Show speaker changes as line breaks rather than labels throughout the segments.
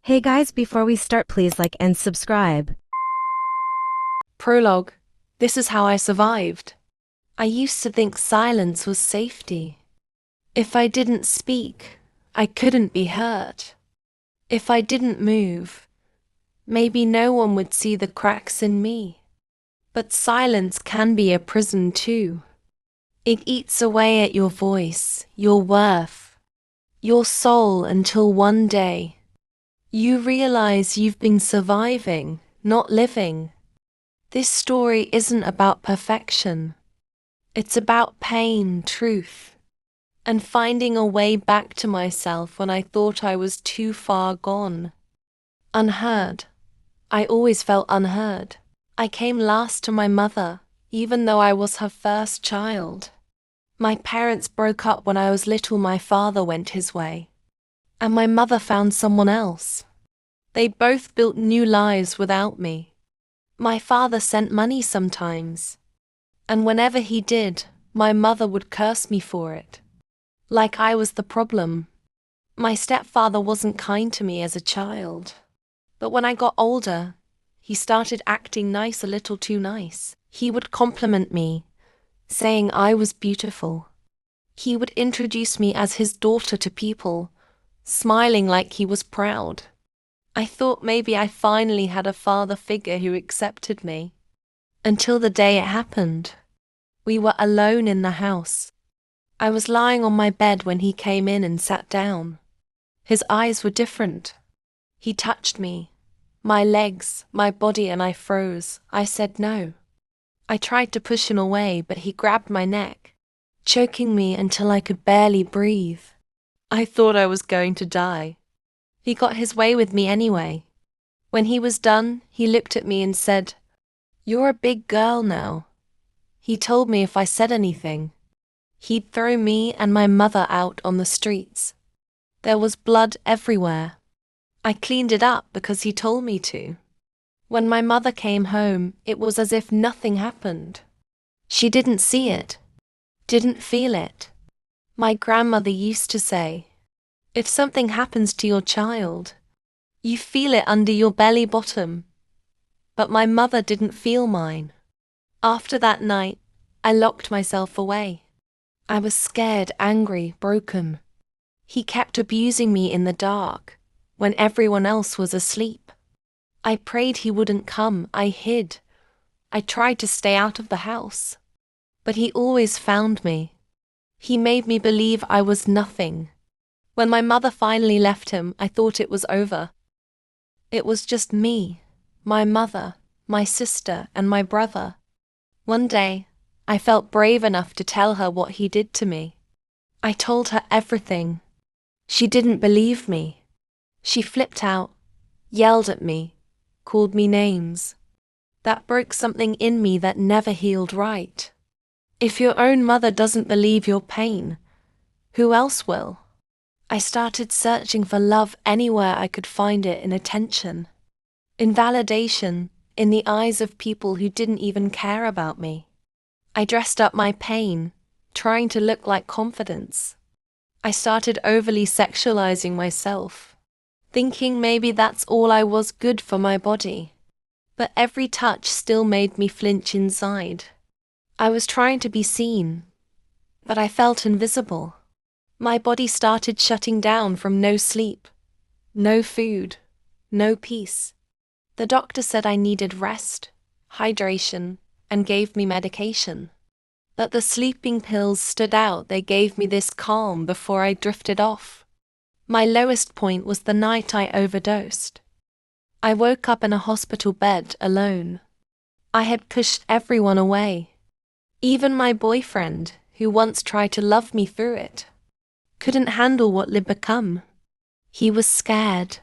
Hey guys, before we start, please like and subscribe.
Prologue. This is how I survived. I used to think silence was safety. If I didn't speak, I couldn't be heard. If I didn't move, maybe no one would see the cracks in me. But silence can be a prison too. It eats away at your voice, your worth, your soul until one day you realize you've been surviving, not living. This story isn't about perfection. It's about pain, truth, and finding a way back to myself when I thought I was too far gone. Unheard. I always felt unheard. I came last to my mother, even though I was her first child. My parents broke up when I was little. My father went his way, and my mother found someone else. They both built new lives without me. My father sent money sometimes, and whenever he did, my mother would curse me for it, like I was the problem. My stepfather wasn't kind to me as a child, but when I got older, he started acting nice, a little too nice. He would compliment me, saying I was beautiful. He would introduce me as his daughter to people, smiling like he was proud. I thought maybe I finally had a father figure who accepted me. Until the day it happened. We were alone in the house. I was lying on my bed when he came in and sat down. His eyes were different. He touched me, my legs, my body, and I froze. I said no. I tried to push him away, but he grabbed my neck, choking me until I could barely breathe. I thought I was going to die. He got his way with me anyway. When he was done, he looked at me and said, "You're a big girl now." He told me if I said anything, he'd throw me and my mother out on the streets. There was blood everywhere. I cleaned it up because he told me to. When my mother came home, it was as if nothing happened. She didn't see it, didn't feel it. My grandmother used to say, if something happens to your child, you feel it under your belly bottom. But my mother didn't feel mine. After that night, I locked myself away. I was scared, angry, broken. He kept abusing me in the dark, when everyone else was asleep. I prayed he wouldn't come. I hid. I tried to stay out of the house. But he always found me. He made me believe I was nothing. When my mother finally left him, I thought it was over. It was just me, my mother, my sister, and my brother. One day, I felt brave enough to tell her what he did to me. I told her everything. She didn't believe me. She flipped out, yelled at me, called me names. That broke something in me that never healed right. If your own mother doesn't believe your pain, who else will? I started searching for love anywhere I could find it, in attention, in validation, in the eyes of people who didn't even care about me. I dressed up my pain, trying to look like confidence. I started overly sexualizing myself, thinking maybe that's all I was, good for my body. But every touch still made me flinch inside. I was trying to be seen, but I felt invisible. My body started shutting down from no sleep, no food, no peace. The doctor said I needed rest, hydration, and gave me medication. But the sleeping pills stood out. They gave me this calm before I drifted off. My lowest point was the night I overdosed. I woke up in a hospital bed alone. I had pushed everyone away. Even my boyfriend, who once tried to love me through it, couldn't handle what had become. He was scared.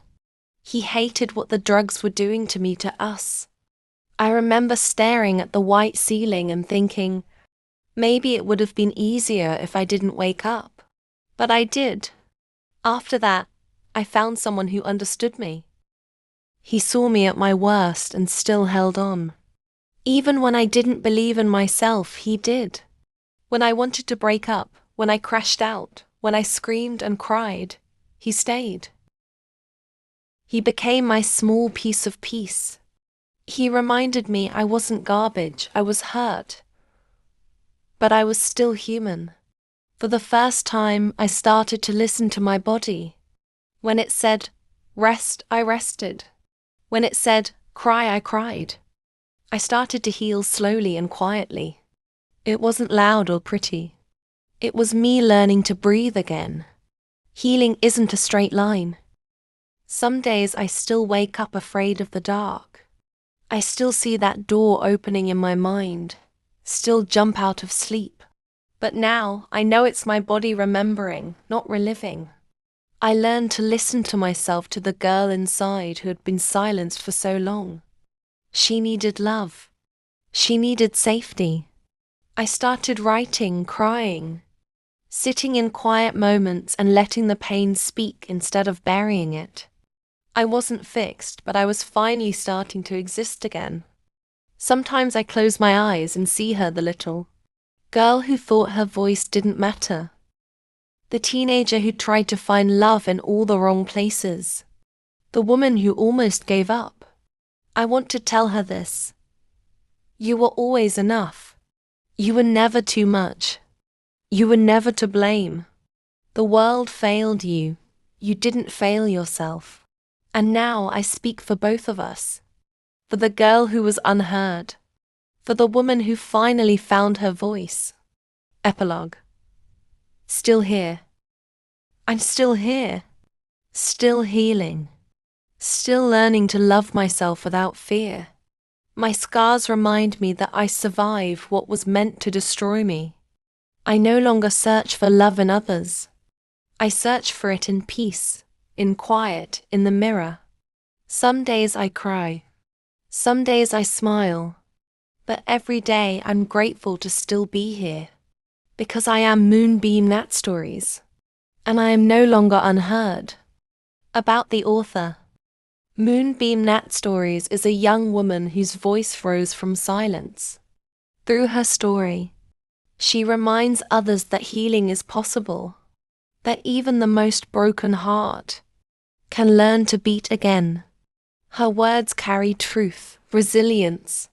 He hated what the drugs were doing to me, to us. I remember staring at the white ceiling and thinking, maybe it would have been easier if I didn't wake up. But I did. After that, I found someone who understood me. He saw me at my worst and still held on. Even when I didn't believe in myself, he did. When I wanted to break up, when I crashed out, when I screamed and cried, he stayed. He became my small piece of peace. He reminded me I wasn't garbage, I was hurt. But I was still human. For the first time, I started to listen to my body. When it said, rest, I rested. When it said, cry, I cried. I started to heal slowly and quietly. It wasn't loud or pretty. It was me learning to breathe again. Healing isn't a straight line. Some days I still wake up afraid of the dark. I still see that door opening in my mind, still jump out of sleep. But now I know it's my body remembering, not reliving. I learned to listen to myself, to the girl inside who had been silenced for so long. She needed love. She needed safety. I started writing, crying, sitting in quiet moments and letting the pain speak instead of burying it. I wasn't fixed, but I was finally starting to exist again. Sometimes I close my eyes and see her, the little girl who thought her voice didn't matter. The teenager who tried to find love in all the wrong places. The woman who almost gave up. I want to tell her this. You were always enough. You were never too much. You were never to blame. The world failed you. You didn't fail yourself. And now I speak for both of us. For the girl who was unheard. For the woman who finally found her voice. Epilogue. Still here. I'm still here. Still healing. Still learning to love myself without fear. My scars remind me that I survive what was meant to destroy me. I no longer search for love in others. I search for it in peace, in quiet, in the mirror. Some days I cry. Some days I smile. But every day I'm grateful to still be here. Because I am Moonbeam Nat Stories. And I am no longer unheard. About the author. Moonbeam Nat Stories is a young woman whose voice rose from silence. Through her story, she reminds others that healing is possible, that even the most broken heart can learn to beat again. Her words carry truth, resilience,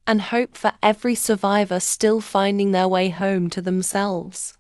and hope for every survivor still finding their way home to themselves.